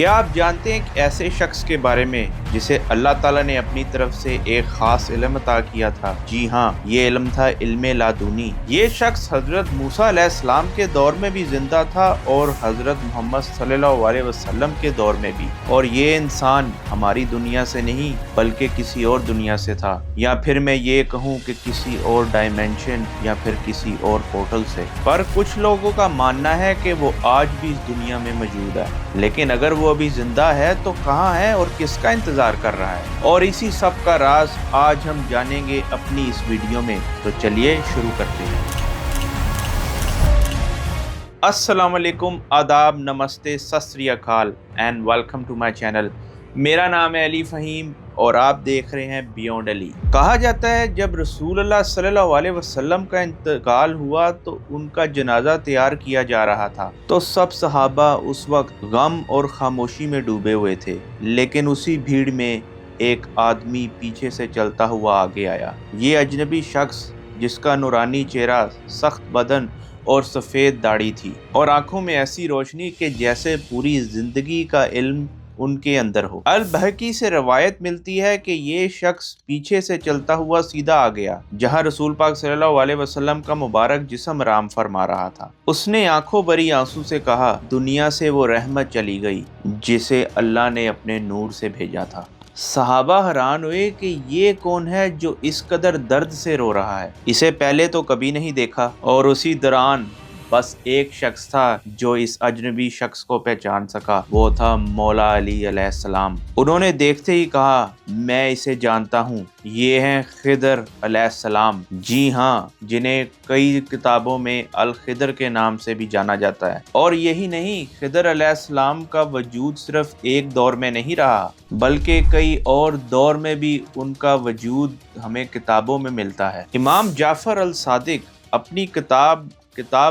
کیا آپ جانتے ہیں ایک ایسے شخص کے بارے میں جسے اللہ تعالیٰ نے اپنی طرف سے ایک خاص علم عطا کیا تھا؟ جی ہاں، یہ علم تھا علم لادنی۔ یہ شخص حضرت موسیٰ علیہ السلام کے دور میں بھی زندہ تھا اور حضرت محمد صلی اللہ علیہ وسلم کے دور میں بھی، اور یہ انسان ہماری دنیا سے نہیں بلکہ کسی اور دنیا سے تھا، یا پھر میں یہ کہوں کہ کسی اور ڈائمینشن یا پھر کسی اور پورٹل سے۔ پر کچھ لوگوں کا ماننا ہے کہ وہ آج بھی اس دنیا میں موجود ہے، لیکن اگر وہ ابھی زندہ ہے تو کہاں ہے اور کس کا انتظار کر رہا ہے؟ اور اسی سب کا راز آج ہم جانیں گے اپنی اس ویڈیو میں، تو چلیے شروع کرتے ہیں۔ السلام علیکم، آداب، نمستے، ست سری اکال and welcome to my channel. میرا نام ہے علی فہیم اور آپ دیکھ رہے ہیں بیونڈ علی۔ کہا جاتا ہے جب رسول اللہ صلی اللہ علیہ وسلم کا انتقال ہوا تو ان کا جنازہ تیار کیا جا رہا تھا، تو سب صحابہ اس وقت غم اور خاموشی میں ڈوبے ہوئے تھے، لیکن اسی بھیڑ میں ایک آدمی پیچھے سے چلتا ہوا آگے آیا۔ یہ اجنبی شخص جس کا نورانی چہرہ، سخت بدن اور سفید داڑھی تھی، اور آنکھوں میں ایسی روشنی کہ جیسے پوری زندگی کا علم ان کے اندر ہو۔ البحقی سے روایت ملتی ہے کہ یہ شخص پیچھے سے چلتا ہوا سیدھا آ گیا جہاں رسول پاک صلی اللہ علیہ وسلم کا مبارک جسم آرام فرما رہا تھا۔ اس نے آنکھوں بھری آنسو سے کہا، دنیا سے وہ رحمت چلی گئی جسے اللہ نے اپنے نور سے بھیجا تھا۔ صحابہ حیران ہوئے کہ یہ کون ہے جو اس قدر درد سے رو رہا ہے، اسے پہلے تو کبھی نہیں دیکھا۔ اور اسی دوران بس ایک شخص تھا جو اس اجنبی شخص کو پہچان سکا، وہ تھا مولا علی علیہ السلام۔ انہوں نے دیکھتے ہی کہا، میں اسے جانتا ہوں، یہ ہیں خضر علیہ السلام۔ جی ہاں، جنہیں کئی کتابوں میں الخضر کے نام سے بھی جانا جاتا ہے۔ اور یہی نہیں، خضر علیہ السلام کا وجود صرف ایک دور میں نہیں رہا بلکہ کئی اور دور میں بھی ان کا وجود ہمیں کتابوں میں ملتا ہے۔ امام جعفر الصادق اپنی کتاب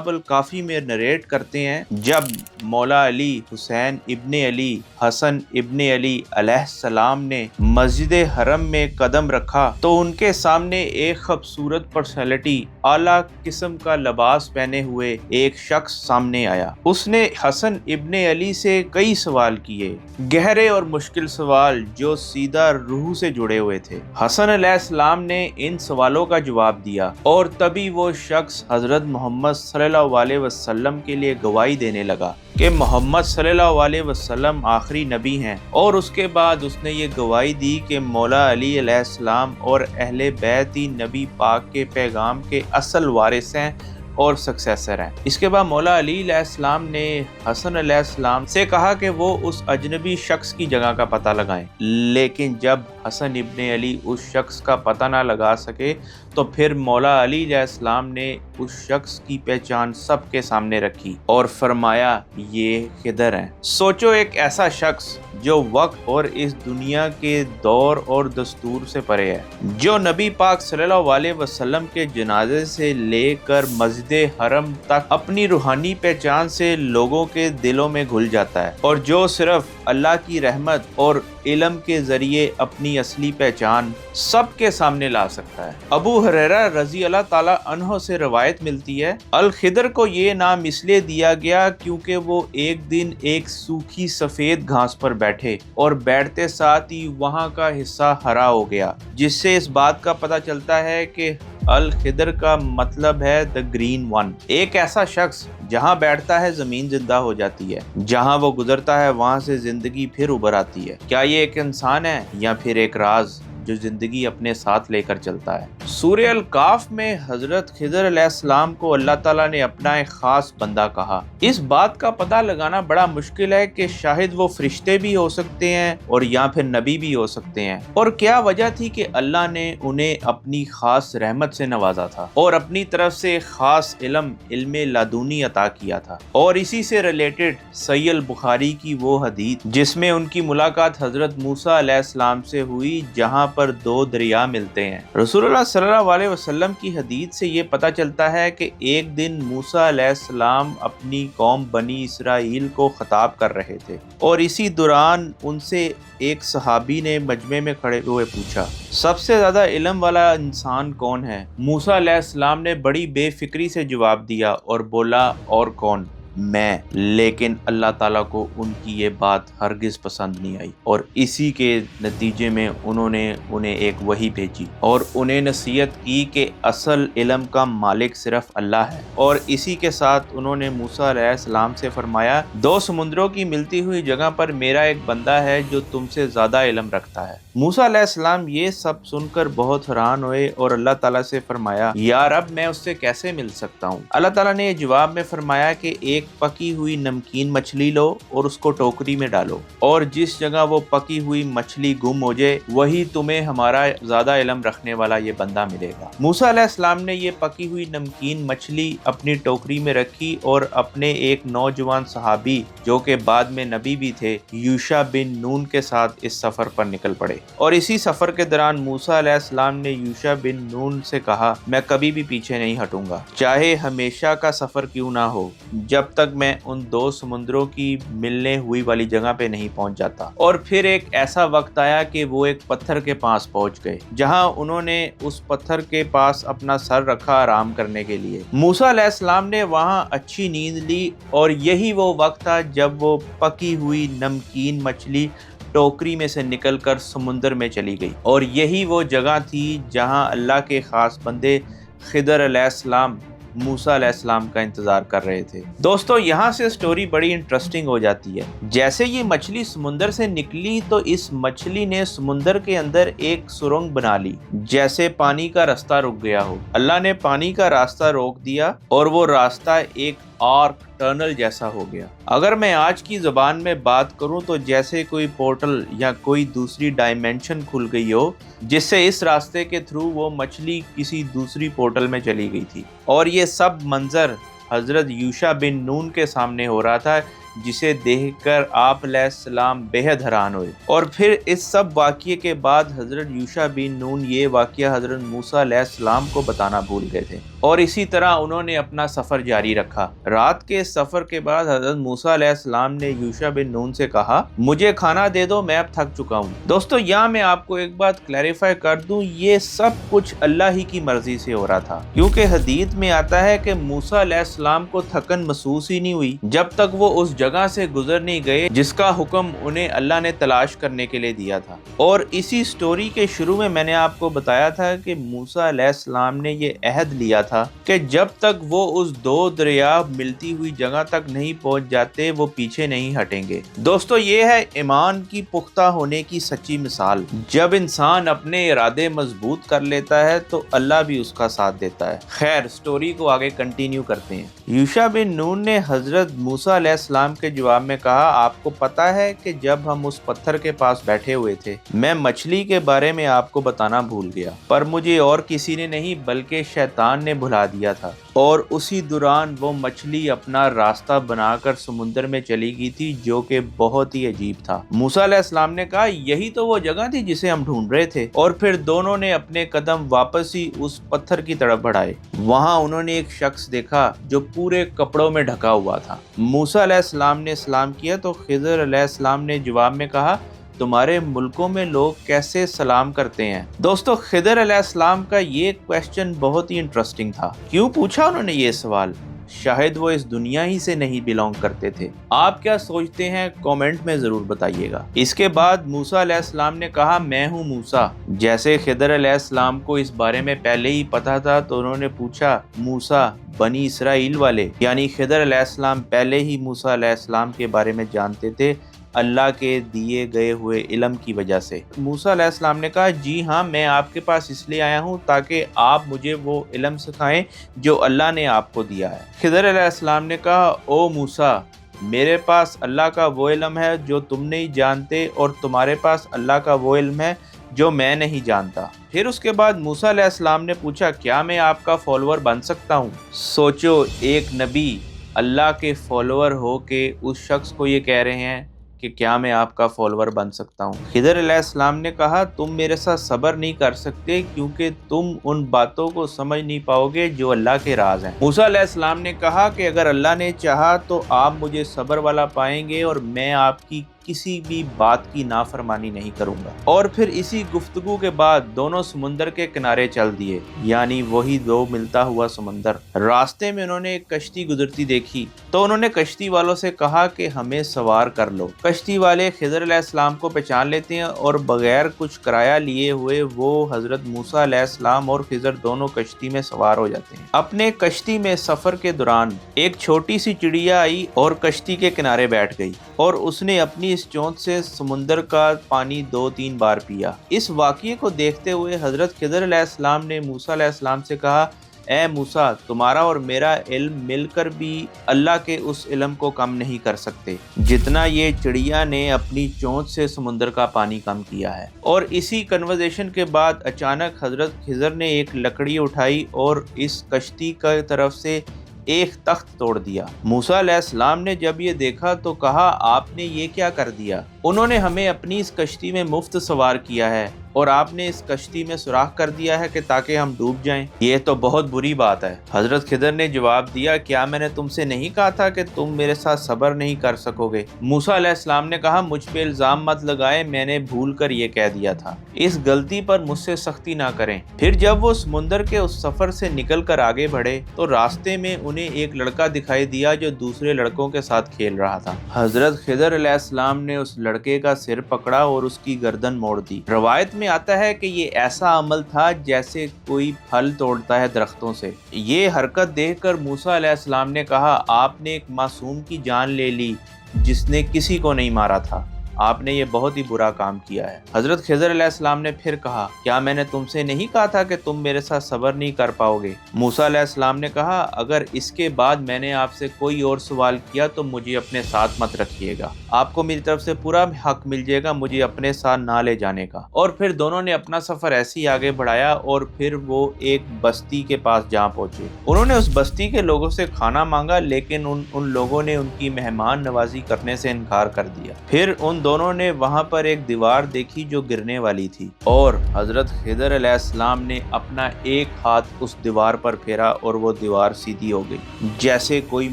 الکافی میں نریٹ کرتے ہیں، جب مولا علی، حسین ابن علی، حسن ابن علی علیہ السلام نے مسجد حرم میں قدم رکھا تو ان کے سامنے ایک خوبصورت پرسنالٹی، اعلیٰ قسم کا لباس پہنے ہوئے ایک شخص سامنے آیا۔ اس نے حسن ابن علی سے کئی سوال کیے، گہرے اور مشکل سوال جو سیدھا روح سے جڑے ہوئے تھے۔ حسن علیہ السلام نے ان سوالوں کا جواب دیا اور تبھی وہ شخص حضرت محمد صلی اللہ علیہ وسلم کے لیے گواہی دینے لگا کہ محمد صلی اللہ علیہ وسلم آخری نبی ہیں، اور اس کے بعد اس نے یہ گواہی دی کہ مولا علی علیہ السلام اور اہل بیت ہی نبی پاک کے پیغام کے اصل وارث ہیں اور سکسیسر ہیں۔ اس کے بعد مولا علی علیہ السلام نے حسن علیہ السلام سے کہا کہ وہ اس اجنبی شخص کی جگہ کا پتہ لگائیں، لیکن جب حسن ابن علی اس شخص کا پتہ نہ لگا سکے تو پھر مولا علی علیہ السلام نے اس شخص کی پہچان سب کے سامنے رکھی اور فرمایا، یہ خضر ہیں۔ سوچو، ایک ایسا شخص جو وقت اور اس دنیا کے دور اور دستور سے پرے ہے، جو نبی پاک صلی اللہ علیہ وسلم کے جنازے سے لے کر مسجد حرم تک اپنی روحانی پہچان سے لوگوں کے دلوں میں گھل جاتا ہے، اور جو صرف اللہ کی رحمت اور علم کے ذریعے اپنی اصلی پہچان سب کے سامنے لا سکتا ہے۔ ابو ہریرہ رضی اللہ تعالیٰ عنہ سے روایت ملتی ہے، الخضر کو یہ نام اس لیے دیا گیا کیونکہ وہ ایک دن ایک سوکھی سفید گھاس پر بیٹھے اور بیٹھتے ساتھ ہی وہاں کا حصہ ہرا ہو گیا، جس سے اس بات کا پتہ چلتا ہے کہ الخضر کا مطلب ہے دی گرین ون۔ ایک ایسا شخص جہاں بیٹھتا ہے زمین زندہ ہو جاتی ہے، جہاں وہ گزرتا ہے وہاں سے زندگی پھر ابھر آتی ہے۔ کیا یہ ایک انسان ہے یا پھر ایک راز جو زندگی اپنے ساتھ لے کر چلتا ہے؟ سورہ الکاف میں حضرت خضر علیہ السلام کو اللہ تعالیٰ نے اپنا ایک خاص بندہ کہا۔ اس بات کا پتہ لگانا بڑا مشکل ہے کہ شاید وہ فرشتے بھی ہو سکتے ہیں اور یا پھر نبی بھی ہو سکتے ہیں، اور کیا وجہ تھی کہ اللہ نے انہیں اپنی خاص رحمت سے نوازا تھا اور اپنی طرف سے خاص علم لادنی عطا کیا تھا۔ اور اسی سے ریلیٹڈ صحیح البخاری کی وہ حدیث جس میں ان کی ملاقات حضرت موسیٰ علیہ السلام سے ہوئی، جہاں پر دو دریا ملتے ہیں۔ رسول اللہ صلی اللہ علیہ وسلم کی حدیث سے یہ پتہ چلتا ہے کہ ایک دن موسیٰ علیہ السلام اپنی قوم بنی اسرائیل کو خطاب کر رہے تھے، اور اسی دوران ان سے ایک صحابی نے مجمع میں کھڑے ہوئے پوچھا، سب سے زیادہ علم والا انسان کون ہے؟ موسیٰ علیہ السلام نے بڑی بے فکری سے جواب دیا اور بولا، اور کون؟ मैं, लेकिन अल्लाह ताला को उनकी ये बात हरगिज पसंद नहीं आई और इसी के नतीजे में उन्होंने उन्हें एक वही भेजी और उन्हें नसीहत की कि असल इल्म का मालिक सिर्फ अल्लाह है। और इसी के साथ उन्होंने मूसा अलैहिस्सलाम से फरमाया, 2 समुद्रों की मिलती हुई जगह पर मेरा एक बंदा है जो तुमसे ज्यादा इल्म रखता है। मूसा अलैहिस्सलाम ये सब सुनकर बहुत हैरान हुए और अल्लाह ताला से फरमाया, यार अब मैं उससे कैसे मिल सकता हूँ। अल्लाह ताला ने जवाब में फरमाया कि एक पकी हुई नमकीन मछली लो और उसको टोकरी में डालो और जिस जगह वो पकी हुई मछली गुम हो जाए वही तुम्हें हमारा ज्यादा इल्म रखने वाला ये बंदा मिलेगा। मूसा अलैहिस्सलाम ने ये पकी हुई नमकीन मछली अपनी टोकरी में रखी और अपने एक नौजवान सहाबी जो कि बाद में नबी भी थे, यूशा बिन नून के साथ इस सफर पर निकल पड़े। और इसी सफर के दौरान मूसा अलैहिस्सलाम ने यूशा बिन नून से कहा, मैं कभी भी पीछे नहीं हटूंगा, चाहे हमेशा का सफर क्यों ना हो, जब तक मैं उन 2 समुद्रों की मिलने हुई वाली जगह पे नहीं पहुंच जाता। और फिर एक ऐसा वक्त आया कि वो एक पत्थर के पास पहुंच गए, जहां उन्होंने उस पत्थर के पास अपना सर रखा आराम करने के लिए। मूसा अलैहिस्सलाम ने वहां अच्छी नींद ली और यही वो वक्त था जब वो पकी हुई नमकीन मछली टोकरी में से निकलकर समुंदर में चली गई। और यही वो जगह थी जहां अल्लाह के खास बंदे खिदर अलैहिस्सलाम मूसा अलैहिस्सलाम का इंतजार कर रहे थे। दोस्तों यहाँ से स्टोरी बड़ी इंटरेस्टिंग हो जाती है। जैसे ये मछली समुंदर से निकली तो इस मछली ने समुंदर के अंदर एक सुरंग बना ली, जैसे पानी का रास्ता रुक गया हो। अल्लाह ने पानी का रास्ता रोक दिया और वो रास्ता एक आर्क टनल जैसा हो गया। अगर मैं आज की ज़बान में बात करूं तो जैसे कोई पोर्टल या कोई दूसरी डायमेंशन खुल गई हो, जिससे इस रास्ते के थ्रू वो मछली किसी दूसरी पोर्टल में चली गई थी। और ये सब मंजर हज़रत यूशा बिन नून के सामने हो रहा था, जिसे देखकर आप अलैहिस्सलाम बेहद हैरान हुए। और फिर इस सब वाक़ये के बाद हज़रत यूशा बिन नून ये वाक़या हज़रत मूसा अलैहिस्सलाम को बताना भूल गए थे और इसी तरह उन्होंने अपना सफ़र जारी रखा। रात के सफ़र के बाद हज़रत मूसा अलैहिस्सलाम ने यूशा बिन नून से कहा, मुझे खाना दे दो, मैं अब थक चुका हूँ। दोस्तों यहाँ मैं आपको एक बात क्लैरिफाई कर दूँ, ये सब कुछ अल्लाह ही की मर्जी से हो रहा था, क्योंकि हदीस में आता है कि मूसा अलैहिस्सलाम को थकन महसूस ही नहीं हुई जब तक वो उस जगह से गुजर नहीं गए जिसका हुक्म उन्हें अल्लाह ने तलाश करने के लिए दिया था। और इसी स्टोरी के शुरू में मैंने आपको बताया था कि मूसा अलैहिस्सलाम ने ये अहद लिया था कि जब तक वो उस 2 दरिया मिलती हुई जगह तक नहीं पहुंच जाते वो पीछे नहीं हटेंगे। दोस्तों ये है ईमान की पुख्ता होने की सच्ची मिसाल। जब इंसान अपने इरादे मजबूत कर लेता है तो अल्लाह भी उसका साथ देता है। खैर स्टोरी को आगे कंटिन्यू करते हैं। यूशा बिन नून ने हजरत मूसा अलैहिस्सलाम के जवाब में कहा, आपको पता है कि जब हम उस पत्थर के पास बैठे हुए थे मैं मछली के बारे में आपको बताना भूल गया, पर मुझे और किसी ने नहीं बल्कि शैतान ने भुला दिया था। और उसी दौरान वो मछली अपना रास्ता बनाकर समुंदर में चली गई थी, जो कि बहुत ही अजीब था। मूसा अलैहिस्सलाम ने कहा, यही तो वो जगह थी जिसे हम ढूंढ रहे थे। और फिर दोनों ने अपने कदम वापस ही उस पत्थर की तरफ बढ़ाए। वहां उन्होंने एक शख्स देखा जो पूरे कपड़ों में ढका हुआ था। मूसा अलैहिस्सलाम ने सलाम किया तो खिज़र अलैहिस्सलाम ने जवाब में कहा, तुम्हारे मुल्कों में लोग कैसे सलाम करते हैं। दोस्तों खिदर अलैहिस्सलाम का ये क्वेश्चन बहुत ही इंटरेस्टिंग था। क्यों पूछा उन्होंने ये सवाल? शायद वो इस दुनिया ही से नहीं बिलोंग करते थे। आप क्या सोचते हैं कमेंट में जरूर बताइएगा। इसके बाद मूसा अलैहिस्सलाम ने कहा, मैं हूँ मूसा। जैसे खिदर अलैहिस्सलाम को इस बारे में पहले ही पता था तो उन्होंने पूछा, मूसा बनी इसराइल वाले, यानी खिदर अलैहिस्सलाम पहले ही मूसा अलैहिस्सलाम के बारे में जानते थे अल्लाह के दिए गए हुए इल्म की वजह से। मूसा अलैहिस्सलाम ने कहा, जी हाँ, मैं आपके पास इसलिए आया हूँ ताकि आप मुझे वो इल्म सिखाएं जो अल्लाह ने आपको दिया है। खिदर अलैहिस्सलाम ने कहा, ओ मूसा, मेरे पास अल्लाह का वो इल्म है जो तुम नहीं जानते और तुम्हारे पास अल्लाह का वो इल्म है जो मैं नहीं जानता। फिर उसके बाद मूसा अलैहिस्सलाम ने पूछा, क्या मैं आपका फॉलोअर बन सकता हूँ? सोचो, एक नबी अल्लाह के फॉलोअर हो के उस शख्स को ये कह रहे हैं कि क्या मैं आपका फॉलोअर बन सकता हूँ। खिदर अलैहिस्सलाम ने कहा, तुम मेरे साथ सब्र नहीं कर सकते क्योंकि तुम उन बातों को समझ नहीं पाओगे जो अल्लाह के राज हैं। मूसा अलैहिस्सलाम ने कहा कि अगर अल्लाह ने चाहा तो आप मुझे सब्र वाला पाएंगे और मैं आपकी किसी भी बात की नाफरमानी नहीं करूंगा। और फिर इसी गुफ्तगू के बाद दोनों समुंदर के किनारे चल दिए, यानी वही दो मिलता हुआ समुंदर। रास्ते में उन्होंने एक कश्ती गुजरती देखी तो उन्होंने कश्ती वालों से कहा कि हमें सवार कर लो। कश्ती वाले खिज़र अलैहिस्सलाम को पहचान लेते हैं और बगैर कुछ किराया लिए हुए वो हजरत मूसा अलैहिस्सलाम और खिज़र दोनों कश्ती में सवार हो जाते हैं। अपने कश्ती में सफर के दौरान एक छोटी सी चिड़िया आई और कश्ती के किनारे बैठ गई और उसने अपनी इस चोंच से समुंदर का पानी 2-3 बार पिया। इस वाक़ये को देखते हुए हजरत खिज़र अलैहिस्सलाम ने मूसा अलैहिस्सलाम से कहा, ए मूसा, तुम्हारा और मेरा इल्म मिलकर भी अल्लाह के उस इल्म को कम नहीं कर सकते जितना ये चिड़िया ने अपनी चोंच से समुंदर का पानी कम किया है। और इसी कन्वर्सेशन के बाद अचानक हजरत खिज़र ने एक लकड़ी उठाई और इस कश्ती की तरफ से एक तख्त तोड़ दिया। मूसा अलैहिस्सलाम ने जब ये देखा तो कहा, आपने ये क्या कर दिया? उन्होंने हमें अपनी इस कश्ती में मुफ्त सवार किया है और आपने इस कश्ती में सुराख कर दिया है कि ताकि हम डूब जाएं। ये तो बहुत बुरी बात है। हजरत खिज़र ने जवाब दिया, क्या मैंने तुमसे नहीं कहा था कि तुम मेरे साथ सब्र नहीं कर सकोगे? मूसा अलैहिस्सलाम ने कहा, मुझ पे इल्जाम मत लगाए, मैंने भूल कर ये कह दिया था। इस गलती पर मुझसे सख्ती ना करें। फिर जब वो समुंदर के उस सफर से निकल कर आगे बढ़े तो रास्ते में उन्हें एक लड़का दिखाई दिया जो दूसरे लड़कों के साथ खेल रहा था। हजरत खिज़र अलैहिस्सलाम ने उस लड़के का सिर पकड़ा और उसकी गर्दन मोड़ दी। रवायत में आता है कि ये ऐसा अमल था जैसे कोई फल तोड़ता है दरख्तों से। ये हरकत देखकर मूसा अलैहिस्सलाम ने कहा, आपने एक मासूम की जान ले ली जिसने किसी को नहीं मारा था। आपने ये बहुत ही बुरा काम किया है। हजरत खिज़र अलैहिस्सलाम ने फिर कहा, क्या मैंने तुमसे नहीं कहा था कि तुम मेरे साथ सब्र नहीं कर पाओगे? मूसा अलैहिस्सलाम ने कहा, अगर इसके बाद मैंने आपसे कोई और सवाल किया तो मुझे अपने साथ मत रखिएगा। आपको मेरी तरफ से पूरा हक मिल जाएगा मुझे अपने साथ ना ले जाने का। और फिर दोनों ने अपना सफर ऐसे ही आगे बढ़ाया और फिर वो एक बस्ती के पास जा पहुंचे। उन्होंने उस बस्ती के लोगों से खाना मांगा, लेकिन उन लोगों ने उनकी मेहमान नवाजी करने से इनकार कर दिया। फिर उन दोनों ने वहां पर एक दीवार देखी जो गिरने वाली थी और हजरत खिज़र अलैहिस्सलाम ने अपना एक हाथ उस दीवार पर फेरा और वो दीवार सीधी हो गई, जैसे कोई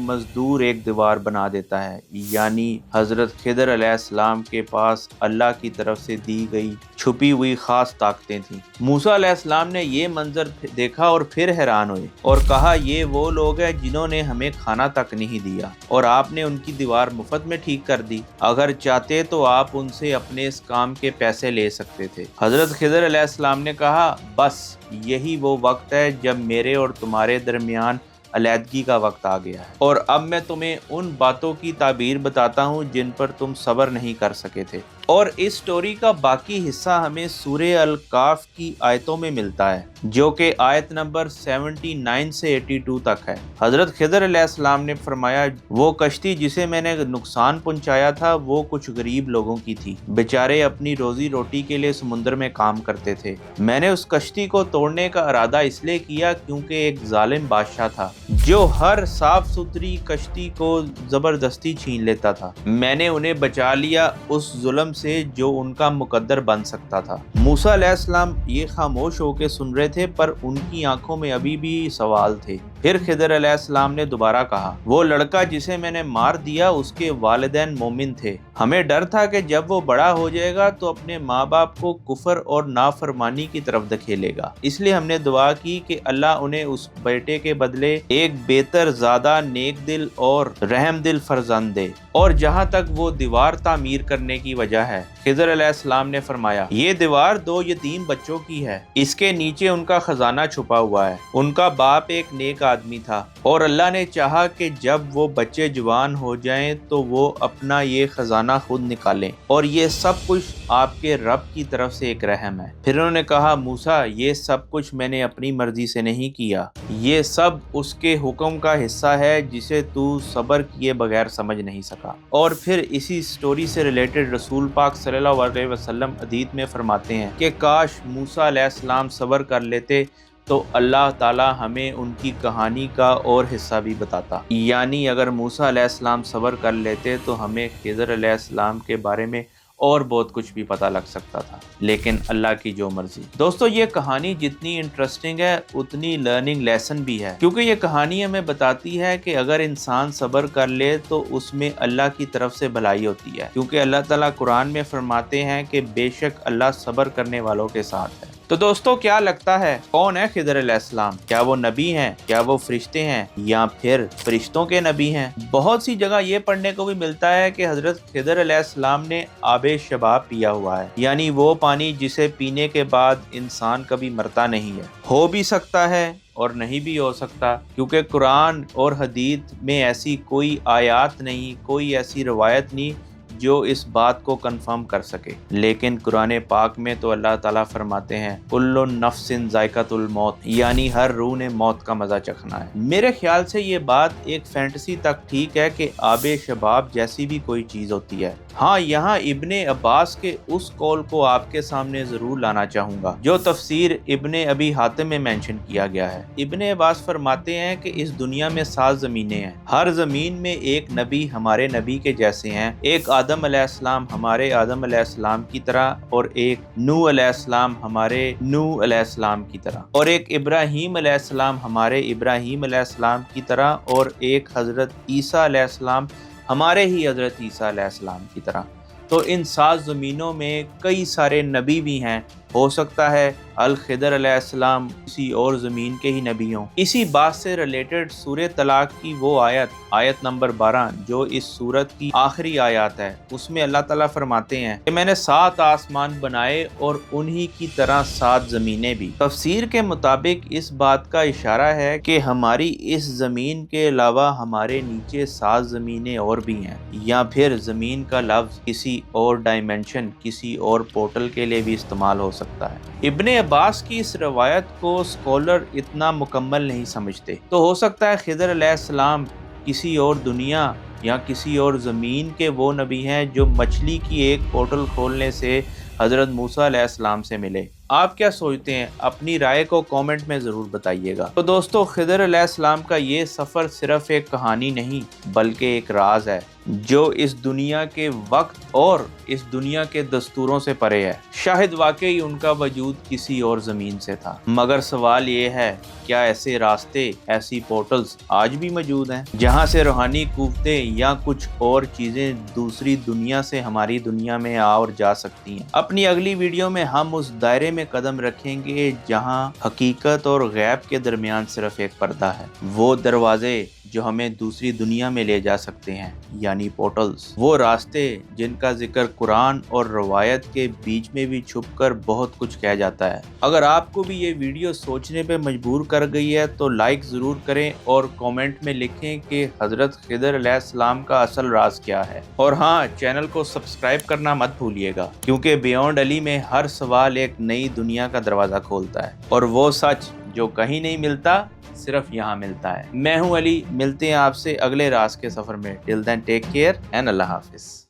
मजदूर एक दीवार बना देता है। यानी हजरत खिज़र अलैहिस्सलाम के पास अल्लाह की तरफ से दी गई छुपी हुई खास ताकतें थीं। मूसा अलैहिस्सलाम ने ये मंजर देखा और फिर हैरान हुए और कहा, ये वो लोग हैं जिन्होंने हमें खाना तक नहीं दिया और आपने उनकी दीवार मुफ्त में ठीक कर दी। अगर चाहते तो आप उनसे अपने इस काम के पैसे ले सकते थे। हजरत खिज़र अलैहिस्सलाम ने कहा, बस यही वो वक्त है जब मेरे और तुम्हारे दरमियान अलैदगी का वक्त आ गया है और अब मैं तुम्हें उन बातों की ताबीर बताता हूँ जिन पर तुम सब्र नहीं कर सके थे। और इस स्टोरी का बाकी हिस्सा हमें सूरे अल काफ की आयतों में मिलता है जो कि आयत नंबर 79 से 82 तक है। हजरत खिज़र अलैहिस्सलाम ने फरमाया, वो कश्ती जिसे मैंने नुकसान पहुंचाया था वो कुछ गरीब लोगों की थी। बेचारे अपनी रोजी रोटी के लिए समुद्र में काम करते थे। मैंने उस कश्ती को तोड़ने का इरादा इसलिए किया क्योंकि एक जालिम बादशाह था जो हर साफ सुथरी कश्ती को जबरदस्ती छीन लेता था। मैंने उन्हें बचा लिया उस जुल्म से जो उनका मुकद्दर बन सकता था। मूसा अलैहिस्सलाम ये खामोश होकर सुन रहे थे पर उनकी आंखों में अभी भी सवाल थे। फिर खिज़र अलैहिस्सलाम ने दोबारा कहा, वो लड़का जिसे मैंने मार दिया उसके वालिदैन मोमिन थे। हमें डर था कि जब वो बड़ा हो जाएगा तो अपने माँ बाप को कुफर और नाफरमानी की तरफ धकेलेगा। इसलिए हमने दुआ की कि अल्लाह उन्हें उस बेटे के बदले एक बेहतर, ज्यादा नेक दिल और रहम दिल फर्जंद दे। और जहाँ तक वो दीवार तामीर करने की वजह है, खिज़र अलैहिस्सलाम ने फरमाया, ये दीवार 2 यतीम बच्चों की है, इसके नीचे उनका खजाना छुपा हुआ है। उनका बाप एक नेक आदमी था और अल्लाह ने चाहा कि जब वो बच्चे जवान हो जाएं तो वो अपना ये खजाना खुद निकालें और ये सब कुछ आपके रब की तरफ से एक रहम है। फिर उन्होंने कहा, मूसा, ये सब कुछ मैंने अपनी मर्जी से नहीं किया, ये सब उसके हुक्म का हिस्सा है जिसे तू सब्र किए बगैर समझ नहीं सका। और फिर इसी स्टोरी से रिलेटेड रसूल पाक सल्लल्लाहु अलैहि वसल्लम हदीस में फरमाते हैं कि काश मूसा अलैहिस्सलाम सब्र कर लेते तो अल्लाह ताला हमें उनकी कहानी का और हिस्सा भी बताता। यानी अगर मूसा अलैहिस्सलाम सब्र कर लेते तो हमें खिज़र अलैहिस्सलाम के बारे में اور بہت کچھ بھی پتہ لگ سکتا تھا، لیکن اللہ کی جو مرضی۔ دوستو یہ کہانی جتنی انٹرسٹنگ ہے اتنی لرننگ لیسن بھی ہے، کیونکہ یہ کہانی ہمیں بتاتی ہے کہ اگر انسان صبر کر لے تو اس میں اللہ کی طرف سے بھلائی ہوتی ہے، کیونکہ اللہ تعالیٰ قرآن میں فرماتے ہیں کہ بے شک اللہ صبر کرنے والوں کے ساتھ ہے۔ تو دوستو کیا لگتا ہے کون ہے خضر علیہ السلام؟ کیا وہ نبی ہیں؟ کیا وہ فرشتے ہیں یا پھر فرشتوں کے نبی ہیں؟ بہت سی جگہ یہ پڑھنے کو بھی ملتا ہے کہ حضرت خضر علیہ السلام نے آب شباب پیا ہوا ہے، یعنی وہ پانی جسے پینے کے بعد انسان کبھی مرتا نہیں ہے۔ ہو بھی سکتا ہے اور نہیں بھی ہو سکتا، کیونکہ قرآن اور حدیث میں ایسی کوئی آیات نہیں، کوئی ایسی روایت نہیں جو اس بات کو کنفرم کر سکے، لیکن قرآن پاک میں تو اللہ تعالیٰ فرماتے ہیں کل نفس ذائقۃ الموت، یعنی ہر روح نے موت کا مزہ چکھنا ہے۔ میرے خیال سے یہ بات ایک فینٹیسی تک ٹھیک ہے کہ آب شباب جیسی بھی کوئی چیز ہوتی ہے۔ ہاں، یہاں ابن عباس کے اس قول کو آپ کے سامنے ضرور لانا چاہوں گا جو تفسیر ابن ابی حاتم میں مینشن کیا گیا ہے۔ ابن عباس فرماتے ہیں کہ اس دنیا میں 7 زمینیں ہیں، ہر زمین میں ایک نبی ہمارے نبی کے جیسے ہیں، ایک آدم علیہ السلام ہمارے آدم علیہ السلام کی طرح، اور ایک نوح علیہ السلام ہمارے نوح علیہ السلام کی طرح، اور ایک ابراہیم علیہ السلام ہمارے ابراہیم علیہ السلام کی طرح، اور ایک حضرت عیسیٰ علیہ السلام ہمارے ہی حضرت عیسیٰ علیہ السلام کی طرح۔ تو ان 7 زمینوں میں کئی سارے نبی بھی ہیں، ہو سکتا ہے الخضر علیہ السلام کسی اور زمین کے ہی نبی ہوں۔ اسی بات سے ریلیٹڈ سورہ طلاق کی وہ آیت نمبر 12 جو اس سورت کی آخری آیات ہے، اس میں اللہ تعالیٰ فرماتے ہیں کہ میں نے 7 آسمان بنائے اور انہی کی طرح 7 زمینیں بھی۔ تفسیر کے مطابق اس بات کا اشارہ ہے کہ ہماری اس زمین کے علاوہ ہمارے نیچے 7 زمینیں اور بھی ہیں، یا پھر زمین کا لفظ کسی اور ڈائمینشن، کسی اور پورٹل کے لیے بھی استعمال ہو سکتا ہے۔ ابن عباس کی اس روایت کو اسکالر اتنا مکمل نہیں سمجھتے، تو ہو سکتا ہے خضر علیہ السلام کسی اور دنیا یا کسی اور زمین کے وہ نبی ہیں جو مچھلی کی ایک پورٹل کھولنے سے حضرت موسیٰ علیہ السلام سے ملے۔ آپ کیا سوچتے ہیں؟ اپنی رائے کو کامنٹ میں ضرور بتائیے گا۔ تو دوستو خضر علیہ السلام کا یہ سفر صرف ایک کہانی نہیں بلکہ ایک راز ہے جو اس دنیا کے وقت اور اس دنیا کے دستوروں سے پرے ہے۔ شاید واقعی ان کا وجود کسی اور زمین سے تھا، مگر سوال یہ ہے کیا ایسے راستے، ایسی پورٹلز آج بھی موجود ہیں جہاں سے روحانی قوتیں یا کچھ اور چیزیں دوسری دنیا سے ہماری دنیا میں آ اور جا سکتی ہیں؟ اپنی اگلی ویڈیو میں ہم اس دائرے میں قدم رکھیں گے جہاں حقیقت اور غیب کے درمیان صرف ایک پردہ ہے، وہ دروازے جو ہمیں دوسری دنیا میں لے جا سکتے ہیں، یعنی پورٹلز، وہ راستے جن کا ذکر قرآن اور روایت کے بیچ میں بھی چھپ کر بہت کچھ کہہ جاتا ہے۔ اگر آپ کو بھی یہ ویڈیو سوچنے پہ مجبور کر گئی ہے تو لائک ضرور کریں اور کامنٹ میں لکھیں کہ حضرت خضر علیہ السلام کا اصل راز کیا ہے، اور ہاں، چینل کو سبسکرائب کرنا مت بھولیے گا، کیونکہ بیونڈ علی میں ہر سوال ایک نئی دنیا کا دروازہ کھولتا ہے، اور وہ سچ جو کہیں نہیں ملتا صرف یہاں ملتا ہے۔ میں ہوں علی، ملتے ہیں آپ سے اگلے راز کے سفر میں۔ ٹل دین ٹیک کیئر اینڈ اللہ حافظ۔